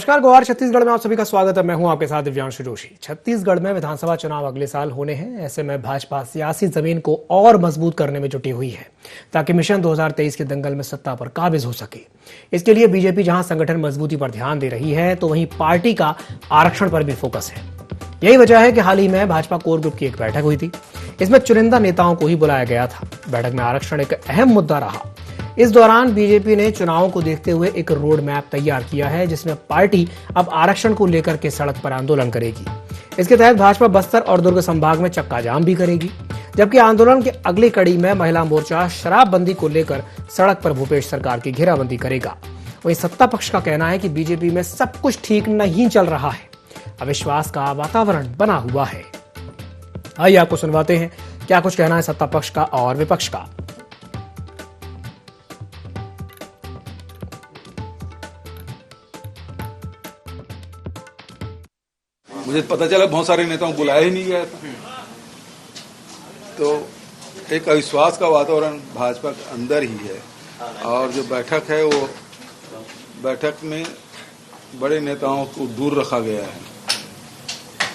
नमस्कार गोहार। छत्तीसगढ़ में आप सभी का स्वागत है। मैं हूं आपके साथ दिव्यांशु जोशी। छत्तीसगढ़ में विधानसभा चुनाव अगले साल होने हैं। ऐसे में भाजपा सियासी जमीन को और मजबूत करने में जुटी हुई है ताकि मिशन 2023 के दंगल में सत्ता पर काबिज हो सके। इसके लिए बीजेपी जहां संगठन मजबूती पर ध्यान दे रही है तो वहीं पार्टी का आरक्षण पर भी फोकस है। यही वजह है कि हाल ही में भाजपा कोर ग्रुप की एक बैठक हुई थी। इसमें चुनिंदा नेताओं को ही बुलाया गया था। बैठक में आरक्षण एक अहम मुद्दा रहा। इस दौरान बीजेपी ने चुनाव को देखते हुए एक रोड मैप तैयार किया है जिसमें पार्टी अब आरक्षण को लेकर के सड़क पर आंदोलन करेगी। इसके तहत भाजपा बस्तर और दुर्ग संभाग में चक्का जाम भी करेगी, जबकि आंदोलन की अगली कड़ी में महिला मोर्चा शराबबंदी को लेकर सड़क पर भूपेश सरकार की घेराबंदी करेगा। वहीं सत्ता पक्ष का कहना है कि बीजेपी में सब कुछ ठीक नहीं चल रहा है, अविश्वास का वातावरण बना हुआ है। आइए आपको सुनवाते हैं क्या कुछ कहना है सत्ता पक्ष का और विपक्ष का। मुझे पता चला बहुत सारे नेताओं को बुलाया ही नहीं गया था, तो एक अविश्वास का वातावरण भाजपा के अंदर ही है। और जो बैठक है वो बैठक में बड़े नेताओं को दूर रखा गया है।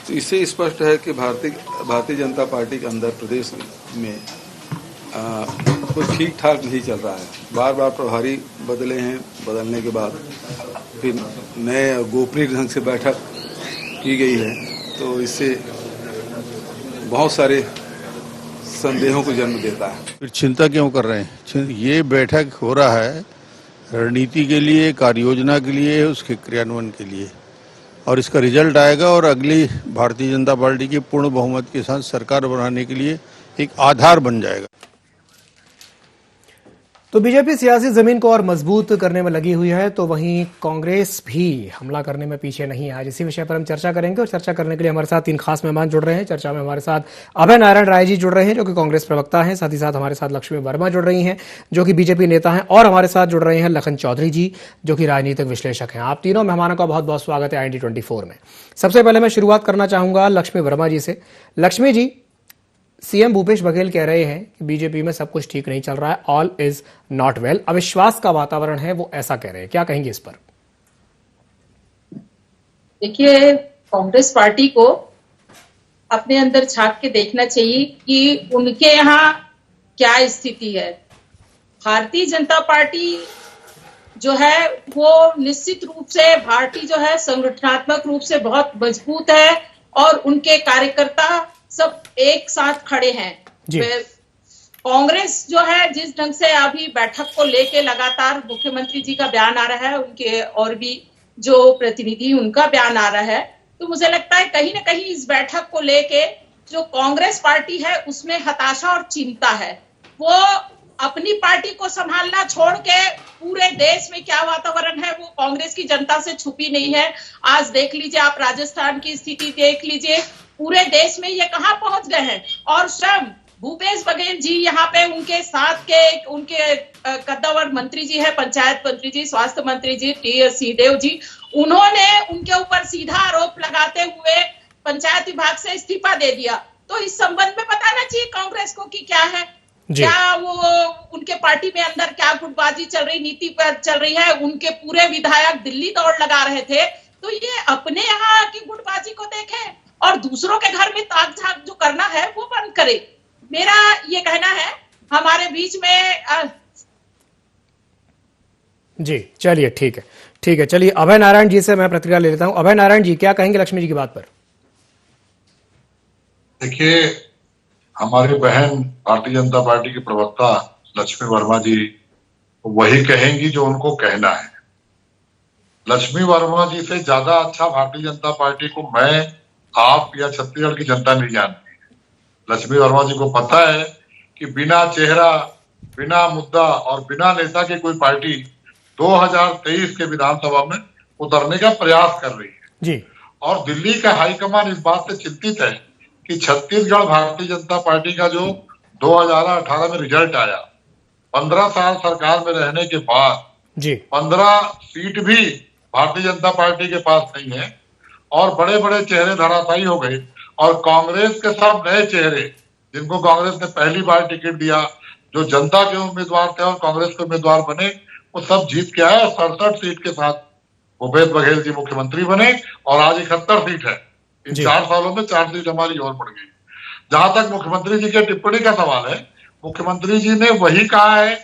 तो इससे स्पष्ट है कि भारतीय जनता पार्टी के अंदर प्रदेश में कुछ ठीक ठाक नहीं चल रहा है। बार बार प्रभारी बदले हैं, बदलने के बाद फिर नए गोपनीय ढंग से बैठक की गई है, तो इससे बहुत सारे संदेहों को जन्म देता है। फिर चिंता क्यों कर रहे हैं? ये बैठक हो रहा है रणनीति के लिए, कार्य योजना के लिए, उसके क्रियान्वयन के लिए, और इसका रिजल्ट आएगा और अगली भारतीय जनता पार्टी की पूर्ण बहुमत के साथ सरकार बनाने के लिए एक आधार बन जाएगा। तो बीजेपी सियासी जमीन को और मजबूत करने में लगी हुई है, तो वहीं कांग्रेस भी हमला करने में पीछे नहीं है। आज इसी विषय पर हम चर्चा करेंगे और चर्चा करने के लिए हमारे साथ 3 खास मेहमान जुड़ रहे हैं। चर्चा में हमारे साथ अभय नारायण राय जी जुड़ रहे हैं जो कि कांग्रेस प्रवक्ता हैं। साथ ही साथ हमारे साथ लक्ष्मी वर्मा जुड़ रही हैं जो कि बीजेपी नेता हैं, और हमारे साथ जुड़ रहे हैं लखन चौधरी जी जो कि राजनीतिक विश्लेषक हैं। आप तीनों मेहमानों का बहुत बहुत स्वागत है IND24 में। सबसे पहले मैं शुरुआत करना चाहूंगा लक्ष्मी वर्मा जी से। लक्ष्मी जी, सीएम भूपेश बघेल कह रहे हैं कि बीजेपी में सब कुछ ठीक नहीं चल रहा है, ऑल इज नॉट वेल, अविश्वास का वातावरण है, वो ऐसा कह रहे हैं, क्या कहेंगे इस पर? देखिए, कांग्रेस पार्टी को अपने अंदर झांक के देखना चाहिए कि उनके यहाँ क्या स्थिति है। भारतीय जनता पार्टी जो है वो निश्चित रूप से पार्टी जो है संगठनात्मक रूप से बहुत मजबूत है और उनके कार्यकर्ता सब एक साथ खड़े हैं। कांग्रेस जो है जिस ढंग से अभी बैठक को लेके लगातार मुख्यमंत्री जी का बयान आ रहा है, उनके और भी जो प्रतिनिधि उनका बयान आ रहा है, तो मुझे लगता है कहीं ना कहीं इस बैठक को लेके जो कांग्रेस पार्टी है उसमें हताशा और चिंता है। वो अपनी पार्टी को संभालना छोड़ के पूरे देश में क्या वातावरण है वो कांग्रेस की जनता से छुपी नहीं है। आज देख लीजिए, आप राजस्थान की स्थिति देख लीजिए, पूरे देश में ये कहां पहुंच गए हैं। और स्वयं भूपेश बघेल जी यहाँ पे उनके साथ के उनके कद्दावर मंत्री जी है, पंचायत मंत्री जी, स्वास्थ्य मंत्री जी टी.एस. सिंहदेव जी, उन्होंने उनके ऊपर सीधा आरोप लगाते हुए पंचायत विभाग से इस्तीफा दे दिया। तो इस संबंध में बताना चाहिए कांग्रेस को कि क्या है, क्या वो उनके पार्टी में अंदर क्या गुटबाजी चल रही, नीति पर चल रही है। उनके पूरे विधायक दिल्ली दौड़ लगा रहे थे, तो ये अपने यहाँ की गुटबाजी को देखें और दूसरों के घर में ताक झाक जो करना है वो बंद करे। मेरा ये कहना है। हमारे बीच में जी चलिए, ठीक है। चलिए अभय नारायण जी से मैं प्रतिक्रिया ले लेता हूं। अभय नारायण जी, क्या कहेंगे लक्ष्मी जी की बात पर? देखिए, हमारी बहन भारतीय जनता पार्टी की प्रवक्ता लक्ष्मी वर्मा जी वही कहेंगी जो उनको कहना है। लक्ष्मी वर्मा जी से ज्यादा अच्छा भारतीय जनता पार्टी को मैं, आप या छत्तीसगढ़ की जनता नहीं जानती है। लक्ष्मी वर्मा जी को पता है कि बिना चेहरा, बिना मुद्दा और बिना नेता की कोई पार्टी 2023 के विधानसभा में उतरने का प्रयास कर रही है जी। और दिल्ली का हाईकमान इस बात से चिंतित है कि छत्तीसगढ़ भारतीय जनता पार्टी का जो 2018 में रिजल्ट आया, 15 साल सरकार में रहने के बाद जी 15 सीट भी भारतीय जनता पार्टी के पास नहीं है और बड़े बड़े चेहरे धराशायी हो गए और कांग्रेस के सब नए चेहरे जिनको कांग्रेस ने पहली बार टिकट दिया, जो जनता के उम्मीदवार थे और कांग्रेस के उम्मीदवार बने, वो सब जीत के आए और 67 सीट के साथ भूपेश बघेल जी मुख्यमंत्री बने और आज 71 सीट है। इन जी। 4 सालों में 4 सीट हमारी और बढ़ गई। जहां तक मुख्यमंत्री जी के टिप्पणी का सवाल है, मुख्यमंत्री जी ने वही कहा है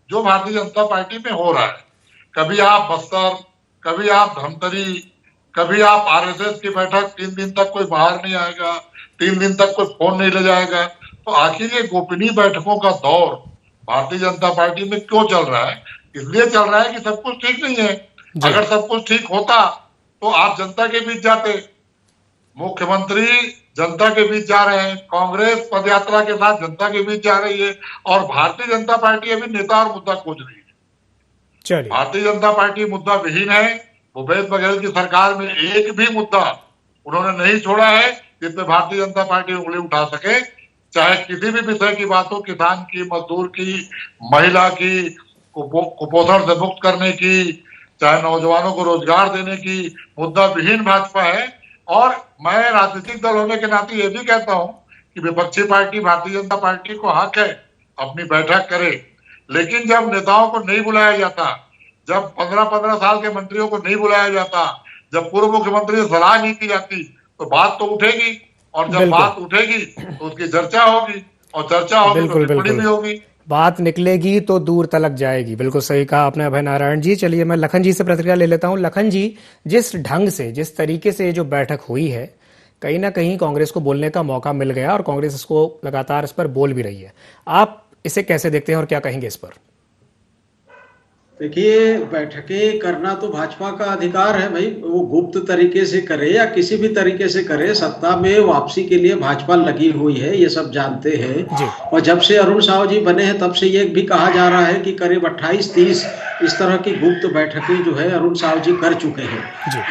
जो भारतीय जनता पार्टी में हो रहा है। कभी आप बस्तर, कभी आप धमतरी, कभी आप आरएसएस की बैठक, 3 दिन तक कोई बाहर नहीं आएगा, 3 दिन तक कोई फोन नहीं ले जाएगा। तो आखिर ये गोपनीय बैठकों का दौर भारतीय जनता पार्टी में क्यों चल रहा है? इसलिए चल रहा है कि सब कुछ ठीक नहीं है। अगर सब कुछ ठीक होता तो आप जनता के बीच जाते। मुख्यमंत्री जनता के बीच जा रहे हैं, कांग्रेस पदयात्रा के साथ जनता के बीच जा रही है और भारतीय जनता पार्टी अभी नेता और मुद्दा खोज रही है। चलिए, भारतीय जनता पार्टी मुद्दा विहीन है। भूपेश बघेल की सरकार में एक भी मुद्दा उन्होंने नहीं छोड़ा है जिसपे भारतीय जनता पार्टी उंगली उठा सके। चाहे किसी भी विषय की बात हो, किसान की, मजदूर की, महिला की, कुपोषण से मुक्त करने की, चाहे नौजवानों को रोजगार देने की, मुद्दा विहीन भाजपा है। और मैं राजनीतिक दल होने के नाते ये भी कहता हूं कि विपक्षी पार्टी भारतीय जनता पार्टी को हक है अपनी बैठक करे, लेकिन जब नेताओं को नहीं बुलाया जाता, जब 15-15 साल के मंत्रियों को नहीं बुलाया जाता, जब पूर्व मुख्यमंत्री से सलाह नहीं की जाती, तो बात तो उठेगी और जब बात उठेगी तो उसकी चर्चा होगी और चर्चा होगी तो टिप्पणी भी होगी। बात निकलेगी तो दूर तलक जाएगी। बिल्कुल सही कहा आपने अभय नारायण जी। चलिए मैं लखन जी से प्रतिक्रिया ले लेता हूं। लखन जी, जिस ढंग से, जिस तरीके से जो बैठक हुई है, कहीं ना कहीं कांग्रेस को बोलने का मौका मिल गया और कांग्रेस इसको लगातार इस पर बोल भी रही है। आप इसे कैसे देखते हैं और क्या कहेंगे इस पर? देखिए, बैठकें करना तो भाजपा का अधिकार है भाई, वो गुप्त तरीके से करे या किसी भी तरीके से करे, सत्ता में वापसी के लिए भाजपा लगी हुई है, ये सब जानते हैं। और जब से अरुण साव जी बने हैं तब से ये भी कहा जा रहा है कि करीब 28-30 इस तरह की गुप्त बैठकें जो है अरुण साव जी कर चुके हैं,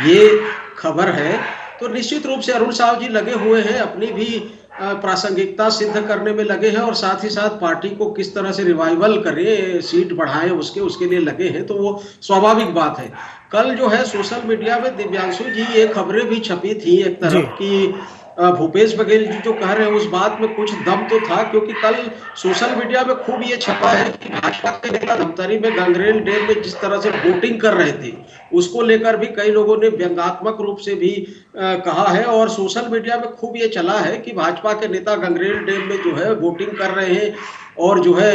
ये खबर है। तो निश्चित रूप से अरुण साव जी लगे हुए हैं, अपनी भी प्रासंगिकता सिद्ध करने में लगे हैं और साथ ही साथ पार्टी को किस तरह से रिवाइवल करें, सीट बढ़ाएं, उसके लिए लगे हैं। तो वो स्वाभाविक बात है। कल जो है सोशल मीडिया में दिव्यांशु जी ये खबरें भी छपी थी एक तरफ कि भूपेश बघेल जी जो कह रहे हैं उस बात में कुछ दम तो था, क्योंकि कल सोशल मीडिया में खूब ये छपा है कि भाजपा के नेता धमतरी में गंगरेल डैम में जिस तरह से वोटिंग कर रहे थे उसको लेकर भी कई लोगों ने व्यंग्यात्मक रूप से भी कहा है। और सोशल मीडिया में खूब ये चला है कि भाजपा के नेता गंगरेल डैम में जो है वोटिंग कर रहे हैं और जो है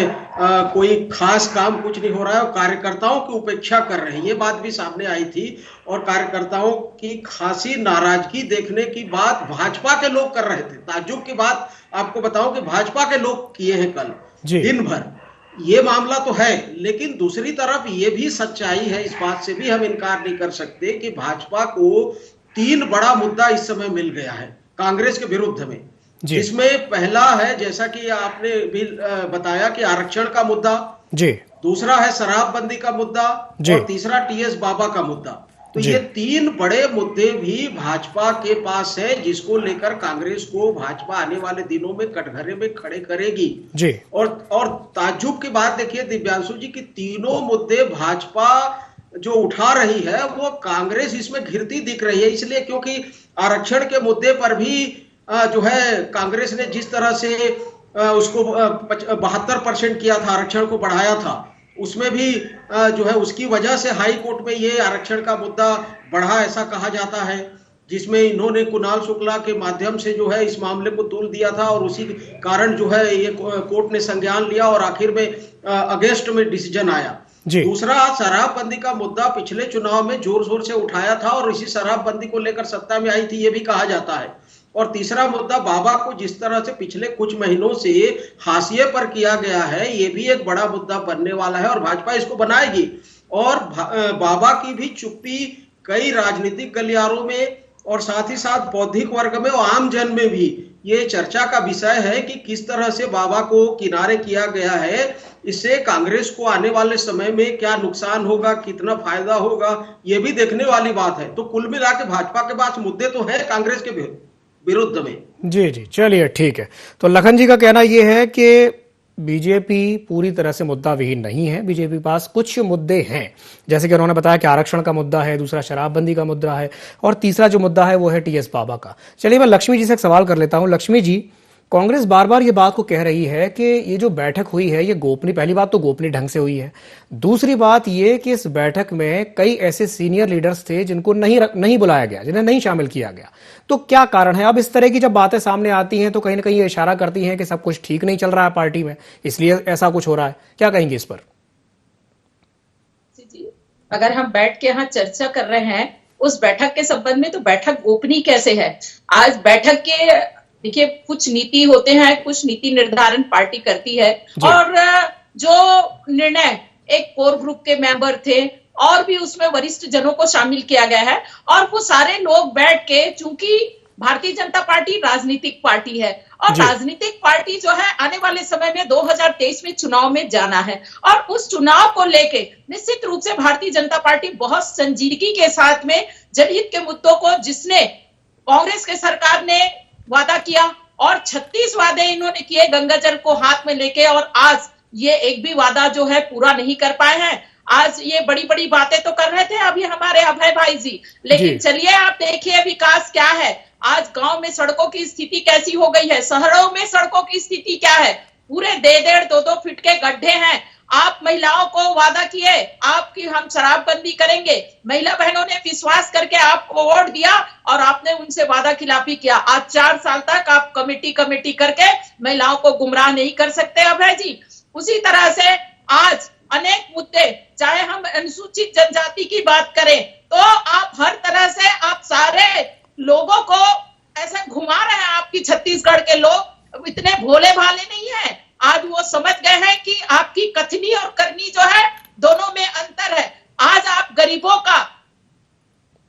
कोई खास काम कुछ नहीं हो रहा है और कार्यकर्ताओं की उपेक्षा कर रहे हैं, ये बात भी सामने आई थी। और कार्यकर्ताओं की खासी नाराजगी देखने की बात भाजपा के लोग कर रहे थे। ताज्जुब की बात आपको बताऊं कि भाजपा के लोग किए हैं कल दिन भर। ये मामला तो है, लेकिन दूसरी तरफ ये भी सच्चाई है, इस बात से भी हम इनकार नहीं कर सकते कि भाजपा को 3 बड़ा मुद्दा इस समय मिल गया है कांग्रेस के विरुद्ध में, जिसमें पहला है, जैसा कि आपने भी बताया, कि आरक्षण का मुद्दा जी, दूसरा है शराबबंदी का मुद्दा और तीसरा टीएस बाबा का मुद्दा। तो ये 3 बड़े मुद्दे भी भाजपा के पास है, जिसको लेकर कांग्रेस को भाजपा आने वाले दिनों में कटघरे में खड़े करेगी जी। और ताज्जुब की बात देखिए दिव्यांशु जी की तीनों मुद्दे भाजपा जो उठा रही है वो कांग्रेस इसमें घिरती दिख रही है। इसलिए क्योंकि आरक्षण के मुद्दे पर भी जो है कांग्रेस ने जिस तरह से उसको 72% किया था, आरक्षण को बढ़ाया था, उसमें भी जो है उसकी वजह से हाई कोर्ट में ये आरक्षण का मुद्दा बढ़ा, ऐसा कहा जाता है, जिसमें इन्होंने कुणाल शुक्ला के माध्यम से जो है इस मामले को तूल दिया था और उसी कारण जो है ये कोर्ट ने संज्ञान लिया और आखिर में अगस्त में डिसीजन आया। दूसरा, शराबबंदी का मुद्दा पिछले चुनाव में जोर शोर से उठाया था और इसी शराबबंदी को लेकर सत्ता में आई थी, ये भी कहा जाता है। और तीसरा मुद्दा, बाबा को जिस तरह से पिछले कुछ महीनों से हाशिए पर किया गया है, ये भी एक बड़ा मुद्दा बनने वाला है और भाजपा इसको बनाएगी। और बाबा की भी चुप्पी कई राजनीतिक गलियारों में और साथ ही साथ बौद्धिक वर्ग में और आम जन में भी ये चर्चा का विषय है कि किस तरह से बाबा को किनारे किया गया है। इससे कांग्रेस को आने वाले समय में क्या नुकसान होगा, कितना फायदा होगा, ये भी देखने वाली बात है। तो कुल मिला के भाजपा के पास मुद्दे तो है कांग्रेस के विरुद्ध में। जी जी, चलिए ठीक है। तो लखन जी का कहना यह है कि बीजेपी पूरी तरह से मुद्दा विहीन नहीं है, बीजेपी पास कुछ मुद्दे हैं, जैसे कि उन्होंने बताया कि आरक्षण का मुद्दा है, दूसरा शराबबंदी का मुद्दा है और तीसरा जो मुद्दा है वो है टीएस बाबा का। चलिए मैं लक्ष्मी जी से एक सवाल कर लेता हूं। लक्ष्मी जी, कांग्रेस बार बार ये बात को कह रही है कि ये जो बैठक हुई है ये गोपनीय, पहली बात तो गोपनीय ढंग से हुई है, दूसरी बात ये कि इस बैठक में कई ऐसे सीनियर लीडर्स थे जिनको नहीं बुलाया गया, जिन्हें नहीं शामिल किया गया। तो क्या कारण है? अब इस तरह की जब बातें सामने आती हैं तो कहीं ना कहीं ये इशारा करती हैं कि सब कुछ ठीक नहीं चल रहा है पार्टी में, इसलिए ऐसा कुछ हो रहा है। क्या कहेंगे इस पर? अगर हम बैठ के यहाँ चर्चा कर रहे हैं उस बैठक के संबंध में, तो बैठक गोपनीय कैसे है? आज बैठक के देखिए कुछ नीति होते हैं, कुछ नीति निर्धारण पार्टी करती है, और जो निर्णय एक कोर ग्रुप के मेंबर थे और भी उसमें वरिष्ठ जनों को शामिल किया गया है, और वो सारे लोग बैठ के, चूंकि भारतीय जनता पार्टी राजनीतिक पार्टी है और राजनीतिक पार्टी जो है आने वाले समय में 2023 में चुनाव में जाना है, और उस चुनाव को लेके निश्चित रूप से भारतीय जनता पार्टी बहुत संजीदगी के साथ में जनहित के मुद्दों को, जिसने कांग्रेस के सरकार ने वादा किया और 36 वादे इन्होंने किए गंगाजल को हाथ में लेके, और आज ये एक भी वादा जो है पूरा नहीं कर पाए हैं। आज ये बड़ी बड़ी बातें तो कर रहे थे अभी हमारे अभय भाई जी, लेकिन चलिए आप देखिए विकास क्या है। आज गांव में सड़कों की स्थिति कैसी हो गई है, शहरों में सड़कों की स्थिति क्या है, पूरे 1.5-2 फीट के गड्ढे हैं। आप महिलाओं को वादा किए आपकी हम शराबबंदी करेंगे, महिला बहनों ने विश्वास करके आपको वोट दिया और आपने उनसे वादा खिलाफी किया। आज 4 साल तक आप कमेटी करके महिलाओं को गुमराह नहीं कर सकते अभय जी। उसी तरह से आज अनेक मुद्दे, चाहे हम अनुसूचित जनजाति की बात करें, तो आप हर तरह से आप सारे लोगों को ऐसे घुमा रहे हैं। आपकी छत्तीसगढ़ के लोग इतने भोले भाले नहीं है, आज वो समझ गए हैं कि आपकी कथनी और करनी जो है दोनों में अंतर है। आज आप गरीबों का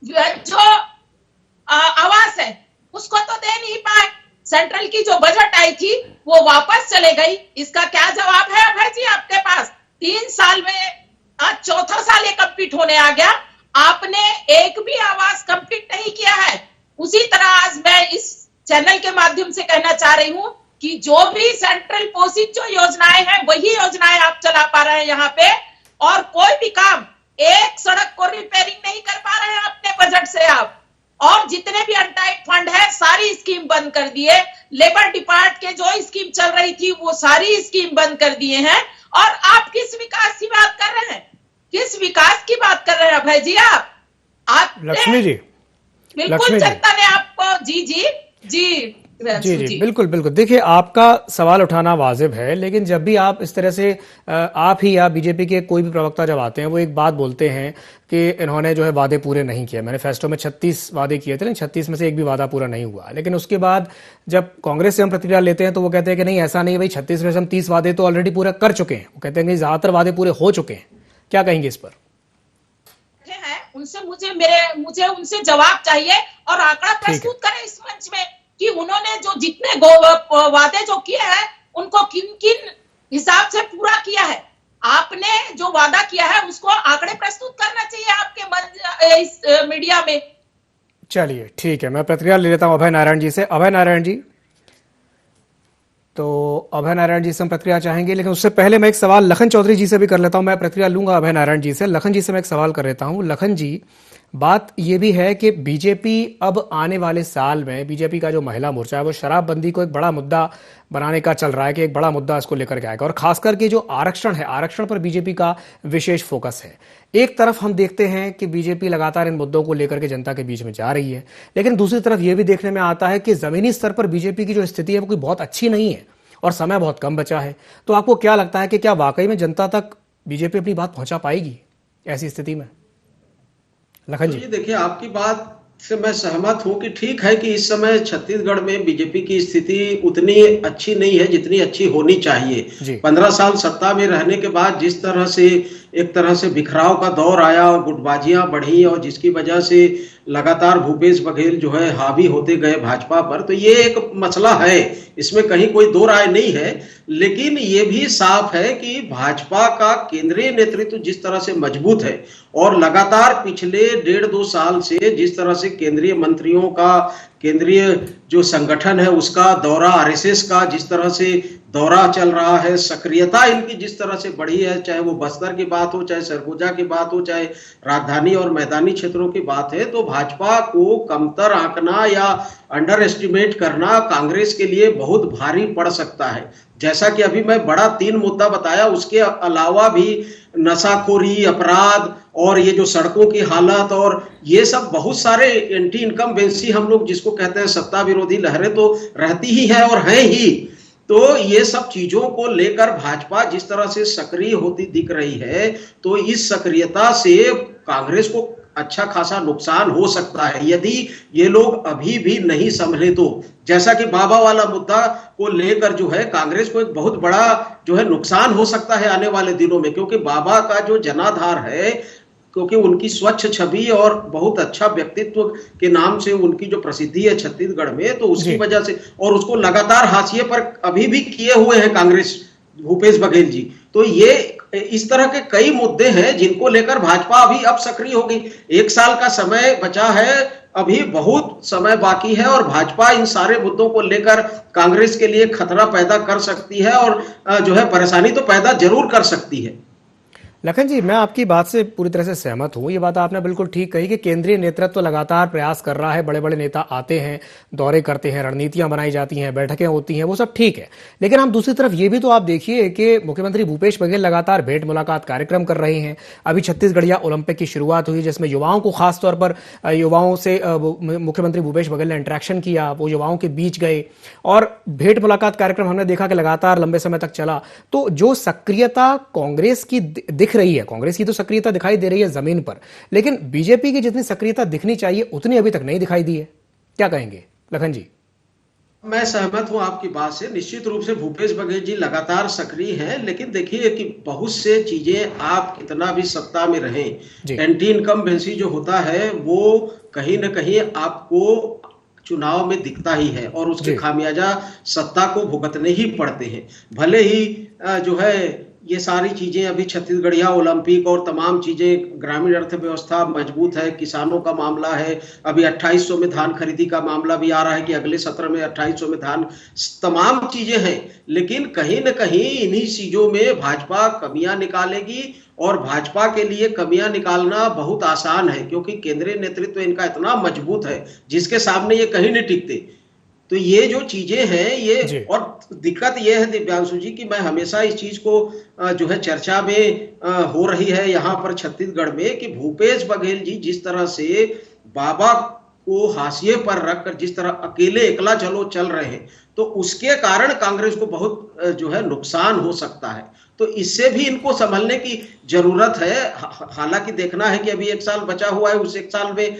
जो आवास है उसको तो दे नहीं पाए। सेंट्रल की जो बजट आई थी वो वापस चले गई, इसका क्या जवाब है अभय जी आपके पास? 3 साल में आज 4था साल ये कंप्लीट होने आ गया, आपने एक भी आवास कंप्लीट नहीं किया है। उसी तरह आज मैं इस चैनल के माध्यम से कहना चाह रही हूं कि जो भी सेंट्रल पोषित जो योजनाएं हैं वही योजनाएं आप चला पा रहे हैं यहाँ पे, और कोई भी काम, एक सड़क को रिपेयरिंग नहीं कर पा रहे हैं अपने बजट से आप, और जितने भी अनटाइड फंड है सारी स्कीम बंद कर दिए। लेबर डिपार्ट के जो स्कीम चल रही थी वो सारी स्कीम बंद कर दिए हैं, और आप किस विकास की बात कर रहे हैं? किस विकास की बात कर रहे हैं अभय जी? आप लक्ष्मी जी, बिल्कुल जनता ने आपको जी बिल्कुल बिल्कुल। देखिए आपका सवाल उठाना वाजिब है, लेकिन जब भी आप इस तरह से आप ही या बीजेपी के कोई भी प्रवक्ता जब आते हैं वो एक बात बोलते हैं कि इन्होंने जो है वादे पूरे नहीं किए। मैनिफेस्टो में 36 वादे किए थे, लेकिन 36 में से एक भी वादा पूरा नहीं हुआ। लेकिन उसके बाद जब कांग्रेस से हम प्रतिक्रिया लेते हैं तो वो कहते हैं कि नहीं ऐसा नहीं भाई, 36 में से हम 30 वादे तो ऑलरेडी पूरा कर चुके हैं। वो कहते हैं कि ज्यादातर वादे पूरे हो चुके हैं। क्या कहेंगे इस पर? उनसे मुझे उनसे जवाब चाहिए और आंकड़ा प्रस्तुत करें इस मंच में कि उन्होंने जो जितने वादे जो किए हैं उनको किन किन हिसाब से पूरा किया है। आपने जो वादा किया है उसको आंकड़े प्रस्तुत करना चाहिए आपके इस मीडिया में। चलिए ठीक है, मैं प्रतिक्रिया ले लेता हूं अभय नारायण जी से। अभय नारायण जी, तो अभय नारायण जी से हम प्रतिक्रिया चाहेंगे, लेकिन उससे पहले मैं एक सवाल लखन चौधरी जी से भी कर लेता हूं। मैं प्रतिक्रिया लूंगा अभय नारायण जी से। लखन जी से मैं एक सवाल कर लेता हूं। लखन जी, बात यह भी है कि बीजेपी अब आने वाले साल में, बीजेपी का जो महिला मोर्चा है वो शराबबंदी को एक बड़ा मुद्दा बनाने का चल रहा है कि एक बड़ा मुद्दा इसको लेकर के आएगा, और खासकर के जो आरक्षण है, आरक्षण पर बीजेपी का विशेष फोकस है। एक तरफ हम देखते हैं कि बीजेपी लगातार इन मुद्दों को लेकर के जनता के बीच में जा रही है, लेकिन दूसरी तरफ यह भी देखने में आता है कि जमीनी स्तर पर बीजेपी की जो स्थिति है वो कोई बहुत अच्छी नहीं है और समय बहुत कम बचा है। तो आपको क्या लगता है कि क्या वाकई में जनता तक बीजेपी अपनी बात पहुंचा पाएगी ऐसी स्थिति में? लखन जी, देखिए आपकी बात से मैं सहमत हूं कि ठीक है कि इस समय छत्तीसगढ़ में बीजेपी की स्थिति उतनी अच्छी नहीं है जितनी अच्छी होनी चाहिए। 15 साल सत्ता में रहने के बाद जिस तरह से एक तरह से बिखराव का दौर आया और गुटबाजियां बढ़ी, और जिसकी वजह से लगातार भूपेश बघेल जो है हावी होते गए भाजपा पर, तो ये एक मसला है, इसमें कहीं कोई दो राय नहीं है। लेकिन ये भी साफ है कि भाजपा का केंद्रीय नेतृत्व जिस तरह से मजबूत है और लगातार पिछले 1.5-2 साल से जिस तरह से केंद्रीय मंत्रियों का, केंद्रीय जो संगठन है उसका दौरा, आरएसएस का जिस तरह से दौरा चल रहा है, सक्रियता इनकी जिस तरह से बढ़ी है, चाहे वो बस्तर की बात हो, चाहे सरगुजा की बात हो, चाहे राजधानी और मैदानी क्षेत्रों की बात है, तो भाजपा को कमतर आंकना या अंडर एस्टिमेट करना कांग्रेस के लिए बहुत भारी पड़ सकता है। जैसा कि अभी मैं बड़ा 3 मुद्दा बताया, उसके अलावा भी नशाखोरी, अपराध और ये जो सड़कों की हालत और ये सब बहुत सारे एंटी इनकम्बेंसी हम लोग जिसको कहते हैं सत्ता विरोधी लहरें तो रहती ही है और हैं ही। तो ये सब चीजों को लेकर भाजपा जिस तरह से सक्रिय होती दिख रही है, तो इस सक्रियता से कांग्रेस को अच्छा खासा नुकसान हो सकता है यदि ये लोग अभी भी नहीं संभले तो। जैसा कि बाबा वाला मुद्दा को लेकर जो है कांग्रेस को एक बहुत बड़ा जो है नुकसान हो सकता है आने वाले दिनों में, क्योंकि बाबा का जो जनाधार है, क्योंकि उनकी स्वच्छ छवि और बहुत अच्छा व्यक्तित्व के नाम से उनकी जो प्रसिद्धि है छत्तीसगढ़ में, तो उसकी वजह से, और उसको लगातार हाशिए पर अभी भी किए हुए हैं कांग्रेस भूपेश बघेल जी। तो ये इस तरह के कई मुद्दे हैं जिनको लेकर भाजपा अभी अब सक्रिय हो गई। 1 साल का समय बचा है, अभी बहुत समय बाकी है और भाजपा इन सारे मुद्दों को लेकर कांग्रेस के लिए खतरा पैदा कर सकती है और जो है परेशानी तो पैदा जरूर कर सकती है। लखन जी, मैं आपकी बात से पूरी तरह से सहमत हूं। ये बात आपने बिल्कुल ठीक कही कि केंद्रीय नेतृत्व लगातार प्रयास कर रहा है, बड़े बड़े नेता आते हैं, दौरे करते हैं, रणनीतियां बनाई जाती हैं, बैठकें होती हैं, वो सब ठीक है। लेकिन हम दूसरी तरफ ये भी तो आप देखिए कि मुख्यमंत्री भूपेश बघेल लगातार भेंट मुलाकात कार्यक्रम कर रहे हैं। अभी छत्तीसगढ़िया ओलंपिक की शुरुआत हुई जिसमें युवाओं को खासतौर पर युवाओं से मुख्यमंत्री भूपेश बघेल ने इंटरेक्शन किया, वो युवाओं के बीच गए और भेंट मुलाकात कार्यक्रम हमने देखा कि लगातार लंबे समय तक चला। तो जो सक्रियता कांग्रेस की दिख रही है, कांग्रेस की तो सक्रियता दिखाई दे रही है जमीन पर, लेकिन बीजेपी की जितनी सक्रियता दिखनी चाहिए उतनी अभी तक नहीं दिखाई दी है। क्या कहेंगे लखन जी? मैं सहमत हूं आपकी बात से। निश्चित रूप से भूपेश बघेल जी लगातार सक्रिय हैं, लेकिन देखिए कि बहुत से चीजें आप कितना भी सत्ता में रहें, एंटी इनकम्बेंसी जो होता है वो कहीं ना कहीं आपको चुनाव में दिखता ही है और उसके खामियाजा सत्ता को भुगतने ही पड़ते हैं। भले ही जो है ये सारी चीजें अभी छत्तीसगढ़िया ओलंपिक और तमाम चीजें, ग्रामीण अर्थव्यवस्था मजबूत है, किसानों का मामला है, अभी 2800 में धान खरीदी का मामला भी आ रहा है कि अगले सत्र में 2800 में धान, तमाम चीजें हैं, लेकिन कहीं न कहीं इन्हीं चीजों में भाजपा कमियां निकालेगी और भाजपा के लिए कमियां निकालना बहुत आसान है क्योंकि केंद्रीय नेतृत्व इनका इतना मजबूत है जिसके सामने ये कहीं नहीं टिकते। तो ये जो चीजें हैं ये, और दिक्कत ये है दिव्यांशु जी कि मैं हमेशा इस चीज को जो है चर्चा में हो रही है यहाँ पर छत्तीसगढ़ में कि भूपेश बघेल जी जिस तरह से बाबा को हाशिए पर रखकर जिस तरह अकेले एकला चलो चल रहे हैं, तो उसके कारण कांग्रेस को बहुत जो है नुकसान हो सकता है। तो इससे भी इनको संभलने की जरूरत है। हालांकि देखना है कि अभी 1 साल बचा हुआ है, उस 1 साल में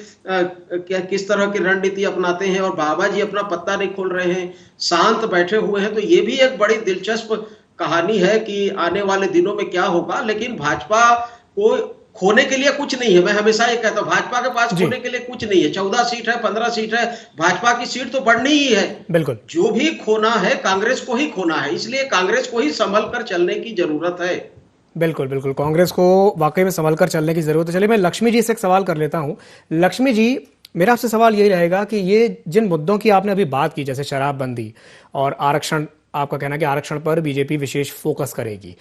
किस तरह की रणनीति अपनाते हैं और बाबा जी अपना पत्ता नहीं खोल रहे हैं, शांत बैठे हुए हैं। तो ये भी एक बड़ी दिलचस्प कहानी है कि आने वाले दिनों में क्या होगा। लेकिन भाजपा को खोने के लिए कुछ नहीं है। मैं हमेशा ये कहता हूं भाजपा के पास खोने के लिए कुछ नहीं है। 14 सीट है, 15 सीट है, भाजपा की सीट तो बढ़नी ही है। बिल्कुल, जो भी खोना है कांग्रेस को ही खोना है, इसलिए कांग्रेस को ही संभल कर चलने की जरूरत है। बिल्कुल बिल्कुल, कांग्रेस को वाकई में संभल कर चलने की जरूरत है। चलिए मैं लक्ष्मी जी से एक सवाल कर लेता हूं। लक्ष्मी जी, मेरा आपसे सवाल यही रहेगा कि ये जिन मुद्दों की आपने अभी बात की, जैसे शराबबंदी और आरक्षण, आपका कहना है कि आरक्षण पर बीजेपी विशेष फोकस करेगी,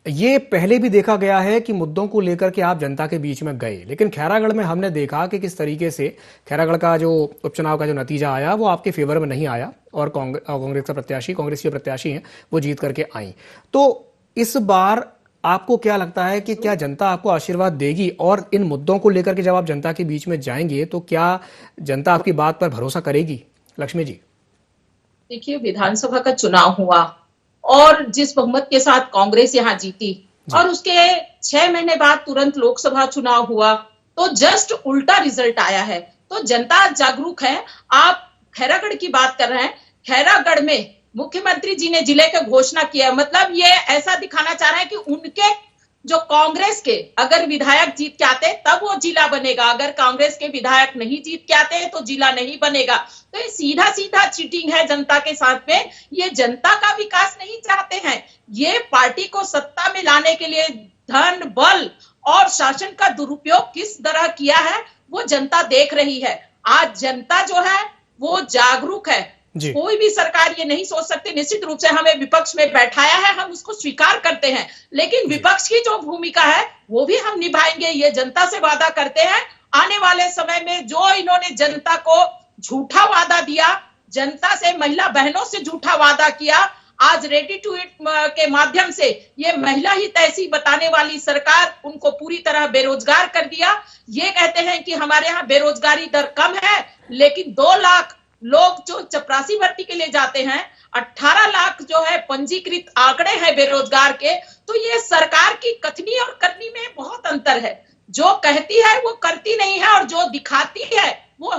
ये पहले भी देखा गया है कि मुद्दों को लेकर के आप जनता के बीच में गए, लेकिन खैरागढ़ में हमने देखा कि किस तरीके से खैरागढ़ का जो उपचुनाव का जो नतीजा आया वो आपके फेवर में नहीं आया और कांग्रेस के प्रत्याशी हैं वो जीत करके आई। तो इस बार आपको क्या लगता है कि क्या जनता आपको आशीर्वाद देगी और इन मुद्दों को लेकर के जब आप जनता के बीच में जाएंगे तो क्या जनता आपकी बात पर भरोसा करेगी? लक्ष्मी जी, देखिए, विधानसभा का चुनाव हुआ और जिस बहुमत के साथ कांग्रेस यहाँ जीती और उसके 6 महीने बाद तुरंत लोकसभा चुनाव हुआ, तो जस्ट उल्टा रिजल्ट आया है। तो जनता जागरूक है। आप खैरागढ़ की बात कर रहे हैं, खैरागढ़ में मुख्यमंत्री जी ने जिले की घोषणा किया, मतलब ये ऐसा दिखाना चाह रहे हैं कि उनके जो कांग्रेस के अगर विधायक जीत के आते तब वो जिला बनेगा, अगर कांग्रेस के विधायक नहीं जीत के आते तो जिला नहीं बनेगा। तो ये सीधा सीधा चीटिंग है जनता के साथ में। ये जनता का विकास नहीं चाहते हैं, ये पार्टी को सत्ता में लाने के लिए धन, बल और शासन का दुरुपयोग किस तरह किया है वो जनता देख रही है। आज जनता जो है वो जागरूक है। कोई भी सरकार ये नहीं सोच सकती। निश्चित रूप से हमें विपक्ष में बैठाया है, हम उसको स्वीकार करते हैं, लेकिन विपक्ष की जो भूमिका है वो भी हम निभाएंगे। ये जनता से वादा करते हैं। आने वाले समय में जो इन्होंने जनता को झूठा वादा दिया, जनता से, महिला बहनों से झूठा वादा किया, आज रेडी टू ईट के माध्यम से ये महिला ही तहसील बताने वाली सरकार उनको पूरी तरह बेरोजगार कर दिया। ये कहते हैं कि हमारे यहाँ बेरोजगारी दर कम है, लेकिन 2 लाख लोग जो चपरासी भर्ती के लिए जाते हैं, 18 लाख जो है पंजीकृत आंकड़े हैं बेरोजगार के। तो ये सरकार की कथनी और करनी में बहुत अंतर है। जो कहती है वो करती नहीं है, और जो दिखाती है वो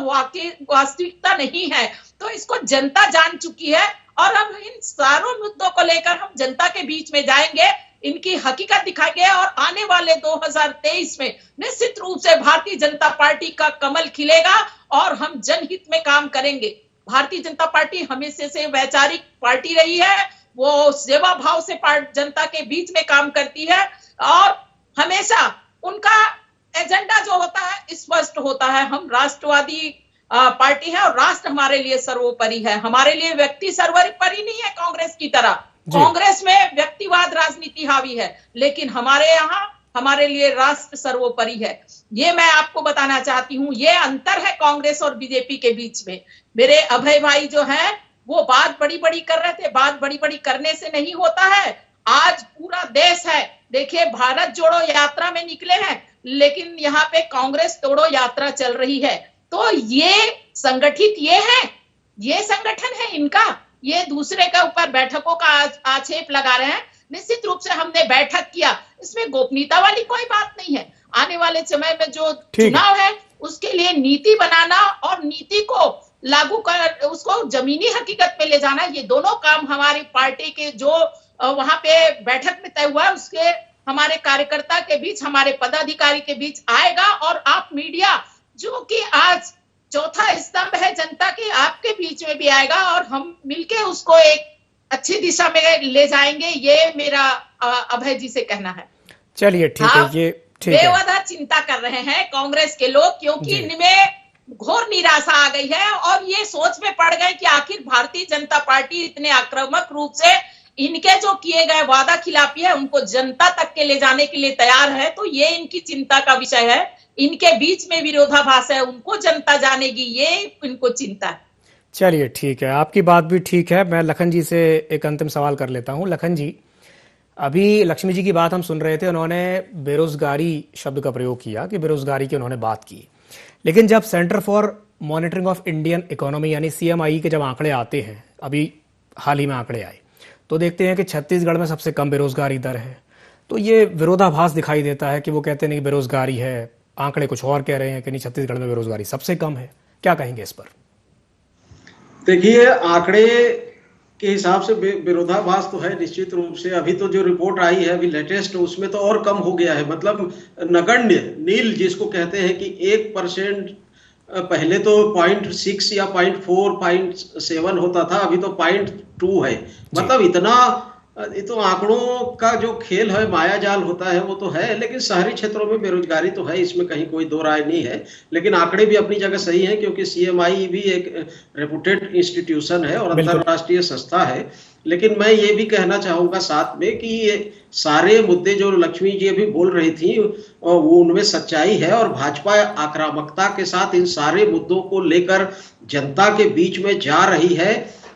वास्तविकता नहीं है। तो इसको जनता जान चुकी है, और अब इन सारों मुद्दों को लेकर हम जनता के बीच में जाएंगे, इनकी हकीकत दिखाएंगे, और आने वाले 2023 में निश्चित रूप से भारतीय जनता पार्टी का कमल खिलेगा और हम जनहित में काम करेंगे। भारतीय जनता पार्टी हमेशा से वैचारिक पार्टी रही है, वो सेवा भाव से जनता के बीच में काम करती है, और हमेशा उनका एजेंडा जो होता है स्पष्ट होता है। हम राष्ट्रवादी पार्टी है, और राष्ट्र हमारे लिए सर्वोपरि है। हमारे लिए व्यक्ति सर्वोपरि नहीं है कांग्रेस की तरह। कांग्रेस में व्यक्तिवाद राजनीति हावी है, लेकिन हमारे यहाँ हमारे लिए राष्ट्र सर्वोपरि है। ये मैं आपको बताना चाहती हूँ। ये अंतर है कांग्रेस और बीजेपी के बीच में। मेरे अभय भाई जो है वो बात बड़ी बड़ी कर रहे थे। बात बड़ी बड़ी करने से नहीं होता है। आज पूरा देश है, देखिए, भारत जोड़ो यात्रा में निकले हैं, लेकिन यहाँ पे कांग्रेस तोड़ो यात्रा चल रही है। तो ये संगठित ये संगठन है इनका। ये दूसरे के ऊपर बैठकों का आक्षेप लगा रहे हैं। निश्चित रूप से हमने बैठक किया, इसमें गोपनीयता वाली कोई बात नहीं है। आने वाले समय में जो चुनाव है उसके लिए नीति बनाना और नीति को लागू कर उसको जमीनी हकीकत पे ले जाना, ये दोनों काम हमारी पार्टी के जो वहां पे बैठक में तय हुआ है उसके हमारे कार्यकर्ता के बीच, हमारे पदाधिकारी के बीच आएगा। और आप मीडिया जो कि आज चौथा स्तंभ है जनता के, आपके बीच में भी आएगा, और हम मिलके उसको एक अच्छी दिशा में ले जाएंगे। ये मेरा अभय जी से कहना है। चलिए ठीक है, ये ठीक है। बेवजह चिंता कर रहे हैं कांग्रेस के लोग, क्योंकि इनमें घोर निराशा आ गई है, और ये सोच में पड़ गए कि आखिर भारतीय जनता पार्टी इतने आक्रामक रूप से इनके जो किए गए वादा खिलाफी है उनको जनता तक के ले जाने के लिए तैयार है। तो ये इनकी चिंता का विषय है। इनके बीच में विरोधाभास है, उनको जनता जानेगी, ये इनको चिंता है। चलिए ठीक है, आपकी बात भी ठीक है। मैं लखन जी से एक अंतिम सवाल कर लेता हूं। लखन जी, अभी लक्ष्मी जी की बात हम सुन रहे थे, उन्होंने बेरोजगारी शब्द का प्रयोग किया कि बेरोजगारी की उन्होंने बात की, लेकिन जब centre for monitoring of Indian economy यानी CMI के जब आंकड़े आते हैं, अभी हाल ही में आंकड़े आए, तो देखते हैं कि छत्तीसगढ़ में सबसे कम बेरोजगारी दर है। तो ये विरोधाभास दिखाई देता है कि वो कहते नहीं बेरोजगारी है, आंकड़े कुछ और कह रहे हैं कि नहीं छत्तीसगढ़ में बेरोजगारी सबसे कम है। क्या कहेंगे इस पर? देखिए, आंकड़े के हिसाब से विरोधाभास तो है निश्चित रूप से। अभी तो जो रिपोर्ट आई है अभी लेटेस्ट, उसमें तो और कम हो गया है, मतलब नगण्य, नील जिसको कहते हैं कि 1%। पहले तो 0.6 या 0.4, 0.7 होता था, अभी तो 0.2 है। मतलब इतना, ये तो आंकड़ों का जो खेल है, माया जाल होता है, वो तो है। लेकिन शहरी क्षेत्रों में बेरोजगारी तो है, इसमें कहीं कोई दो राय नहीं है। लेकिन आंकड़े भी अपनी जगह सही हैं, क्योंकि CMI भी एक रेपुटेड इंस्टीट्यूशन है और अंतरराष्ट्रीय संस्था है। लेकिन मैं ये भी कहना चाहूंगा साथ में कि ये सारे मुद्दे जो लक्ष्मी जी अभी बोल रही थी वो उनमें सच्चाई है, और भाजपा आक्रामकता के साथ इन सारे मुद्दों को लेकर जनता के बीच में जा रही है।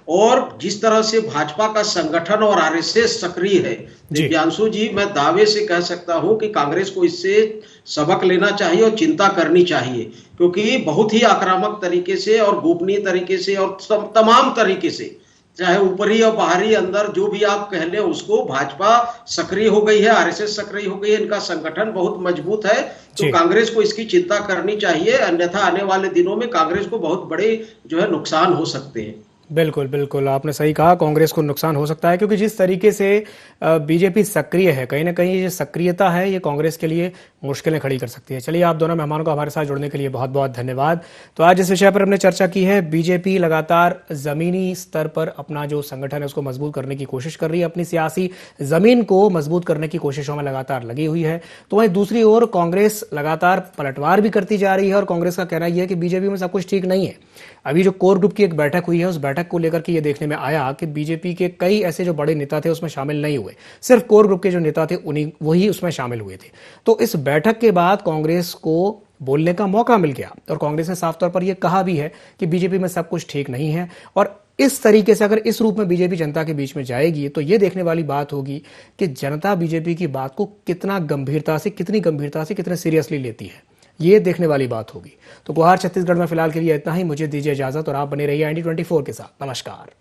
और जिस तरह से भाजपा का संगठन और RSS सक्रिय है, दिव्यांशु जी, मैं दावे से कह सकता हूं कि कांग्रेस को इससे सबक लेना चाहिए और चिंता करनी चाहिए, क्योंकि बहुत ही आक्रामक तरीके से और गोपनीय तरीके से और तमाम तरीके से, चाहे ऊपरी और बाहरी, अंदर जो भी आप कह लें उसको, भाजपा सक्रिय हो गई है, RSS सक्रिय हो गई है, इनका संगठन बहुत मजबूत है। तो कांग्रेस को इसकी चिंता करनी चाहिए, अन्यथा आने वाले दिनों में कांग्रेस को बहुत बड़े जो है नुकसान हो सकते हैं। बिल्कुल बिल्कुल, आपने सही कहा। कांग्रेस को नुकसान हो सकता है क्योंकि जिस तरीके से बीजेपी सक्रिय है, कहीं ना कहीं ये सक्रियता है, ये कांग्रेस के लिए मुश्किलें खड़ी कर सकती है। चलिए, आप दोनों मेहमानों को हमारे साथ जुड़ने के लिए बहुत बहुत धन्यवाद। तो आज इस विषय पर हमने चर्चा की है। बीजेपी लगातार जमीनी स्तर पर अपना जो संगठन है उसको मजबूत करने की कोशिश कर रही है, अपनी सियासी जमीन को मजबूत करने की कोशिशों में लगातार लगी हुई है। तो वहीं दूसरी ओर कांग्रेस लगातार पलटवार भी करती जा रही है और कांग्रेस का कहना यह है कि बीजेपी में सब कुछ ठीक नहीं है। अभी जो कोर ग्रुप की एक बैठक हुई है, उस बैठक को लेकर के ये देखने में आया कि बीजेपी के कई ऐसे जो बड़े नेता थे उसमें शामिल नहीं हुए, सिर्फ कोर ग्रुप के जो नेता थे उन्हीं वही उसमें शामिल हुए थे। तो इस बैठक के बाद कांग्रेस को बोलने का मौका मिल गया और कांग्रेस ने साफ तौर पर यह कहा भी है कि बीजेपी में सब कुछ ठीक नहीं है। और इस तरीके से अगर इस रूप में बीजेपी जनता के बीच में जाएगी तो ये देखने वाली बात होगी कि जनता बीजेपी की बात को कितनी गंभीरता से, कितने सीरियसली लेती है, ये देखने वाली बात होगी। तो गुहार छत्तीसगढ़ में फिलहाल के लिए इतना ही। मुझे दीजिए इजाजत और आप बने रहिए IND24 के साथ। नमस्कार।